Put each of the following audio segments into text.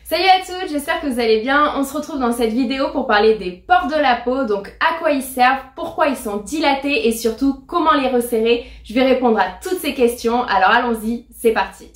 Salut à toutes, j'espère que vous allez bien. On se retrouve dans cette vidéo pour parler des pores de la peau, donc à quoi ils servent, pourquoi ils sont dilatés et surtout comment les resserrer. Je vais répondre à toutes ces questions, alors allons-y, c'est parti.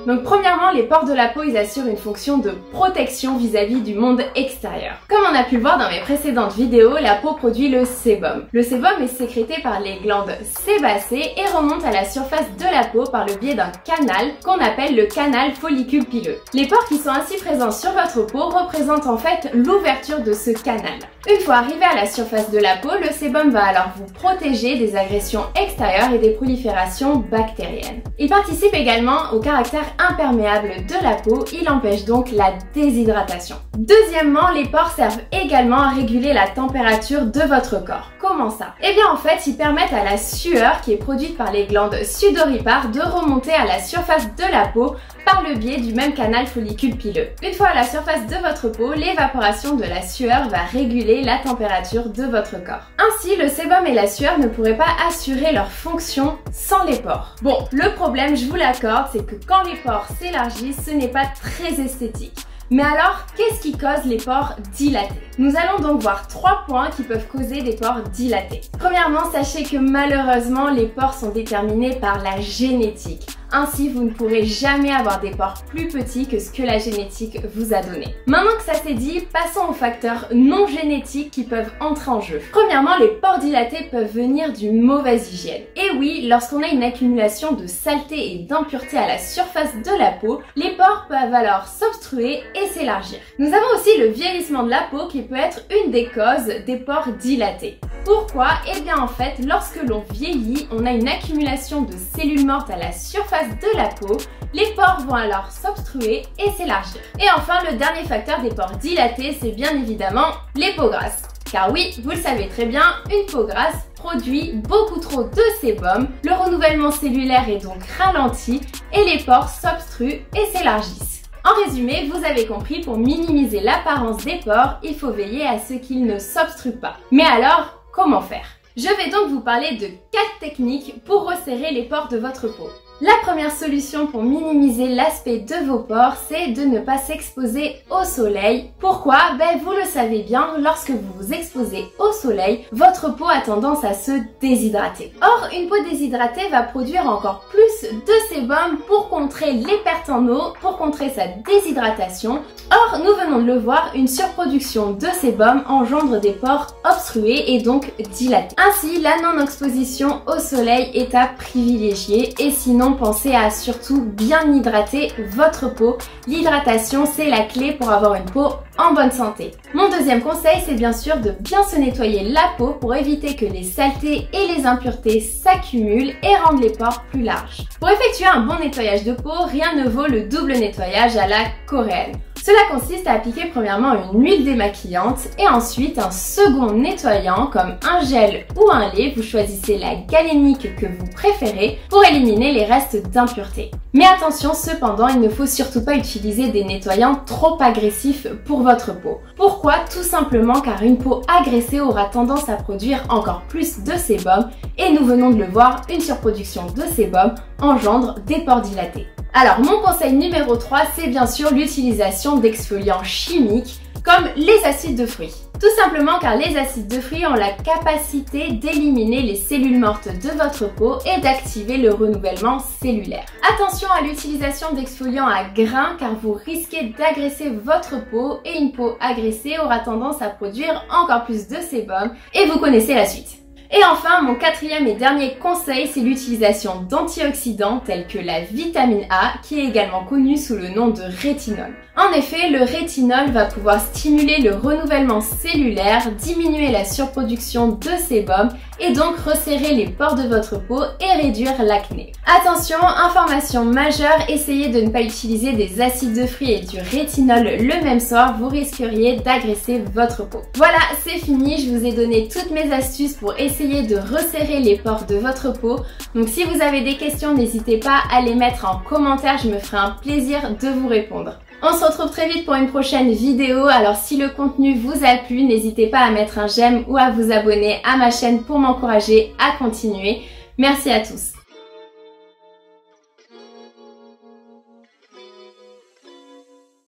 Donc premièrement, les pores de la peau, ils assurent une fonction de protection vis-à-vis du monde extérieur. Comme on a pu le voir dans mes précédentes vidéos, la peau produit le sébum. Le sébum est sécrété par les glandes sébacées et remonte à la surface de la peau par le biais d'un canal qu'on appelle le canal follicule pileux. Les pores qui sont ainsi présents sur votre peau représentent en fait l'ouverture de ce canal. Une fois arrivé à la surface de la peau, le sébum va alors vous protéger des agressions extérieures et des proliférations bactériennes. Il participe également au caractère imperméable de la peau, il empêche donc la déshydratation. Deuxièmement, les pores servent également à réguler la température de votre corps. Comment ça? Eh bien en fait, ils permettent à la sueur qui est produite par les glandes sudoripares de remonter à la surface de la peau par le biais du même canal follicule pileux. Une fois à la surface de votre peau, l'évaporation de la sueur va réguler la température de votre corps. Ainsi, le sébum et la sueur ne pourraient pas assurer leur fonction sans les pores. Bon, le problème, je vous l'accorde, c'est que quand les pores s'élargissent, ce n'est pas très esthétique. Mais alors, qu'est-ce qui cause les pores dilatés? Nous allons donc voir 3 points qui peuvent causer des pores dilatés. Premièrement, sachez que malheureusement, les pores sont déterminés par la génétique. Ainsi, vous ne pourrez jamais avoir des pores plus petits que ce que la génétique vous a donné. Maintenant que ça c'est dit, passons aux facteurs non génétiques qui peuvent entrer en jeu. Premièrement, les pores dilatés peuvent venir d'une mauvaise hygiène. Et oui, lorsqu'on a une accumulation de saleté et d'impuretés à la surface de la peau, les pores peuvent alors s'obstruer et s'élargir. Nous avons aussi le vieillissement de la peau qui peut être une des causes des pores dilatés. Pourquoi? Eh bien en fait, lorsque l'on vieillit, on a une accumulation de cellules mortes à la surface de la peau, les pores vont alors s'obstruer et s'élargir. Et enfin, le dernier facteur des pores dilatés, c'est bien évidemment les peaux grasses. Car oui, vous le savez très bien, une peau grasse produit beaucoup trop de sébum, le renouvellement cellulaire est donc ralenti et les pores s'obstruent et s'élargissent. En résumé, vous avez compris, pour minimiser l'apparence des pores, il faut veiller à ce qu'ils ne s'obstruent pas. Mais alors, comment faire? Je vais donc vous parler de 4 techniques pour resserrer les pores de votre peau. La première solution pour minimiser l'aspect de vos pores, c'est de ne pas s'exposer au soleil. Pourquoi? Ben vous le savez bien, lorsque vous vous exposez au soleil, votre peau a tendance à se déshydrater. Or, une peau déshydratée va produire encore plus de sébum pour contrer les pertes en eau, pour contrer sa déshydratation. Or, nous venons de le voir, une surproduction de sébum engendre des pores obstrués et donc dilatés. Ainsi, la non-exposition au soleil est à privilégier et sinon, pensez à surtout bien hydrater votre peau. L'hydratation, c'est la clé pour avoir une peau en bonne santé. Mon deuxième conseil, c'est bien sûr de bien se nettoyer la peau pour éviter que les saletés et les impuretés s'accumulent et rendent les pores plus larges. Pour effectuer un bon nettoyage de peau, rien ne vaut le double nettoyage à la coréenne. Cela consiste à appliquer premièrement une huile démaquillante et ensuite un second nettoyant comme un gel ou un lait. Vous choisissez la galénique que vous préférez pour éliminer les restes d'impuretés. Mais attention cependant, il ne faut surtout pas utiliser des nettoyants trop agressifs pour votre peau. Pourquoi? Tout simplement car une peau agressée aura tendance à produire encore plus de sébum et nous venons de le voir, une surproduction de sébum engendre des pores dilatés. Alors mon conseil numéro 3, c'est bien sûr l'utilisation d'exfoliants chimiques comme les acides de fruits. Tout simplement car les acides de fruits ont la capacité d'éliminer les cellules mortes de votre peau et d'activer le renouvellement cellulaire. Attention à l'utilisation d'exfoliants à grains car vous risquez d'agresser votre peau et une peau agressée aura tendance à produire encore plus de sébum et vous connaissez la suite. Et enfin, mon quatrième et dernier conseil, c'est l'utilisation d'antioxydants tels que la vitamine A, qui est également connue sous le nom de rétinol. En effet, le rétinol va pouvoir stimuler le renouvellement cellulaire, diminuer la surproduction de sébum et donc resserrer les pores de votre peau et réduire l'acné. Attention, information majeure, essayez de ne pas utiliser des acides de fruits et du rétinol le même soir, vous risqueriez d'agresser votre peau. Voilà, c'est fini, je vous ai donné toutes mes astuces pour essayer de resserrer les pores de votre peau. Donc si vous avez des questions, n'hésitez pas à les mettre en commentaire, je me ferai un plaisir de vous répondre. On se retrouve très vite pour une prochaine vidéo, alors si le contenu vous a plu, n'hésitez pas à mettre un j'aime ou à vous abonner à ma chaîne pour m'encourager à continuer. Merci à tous.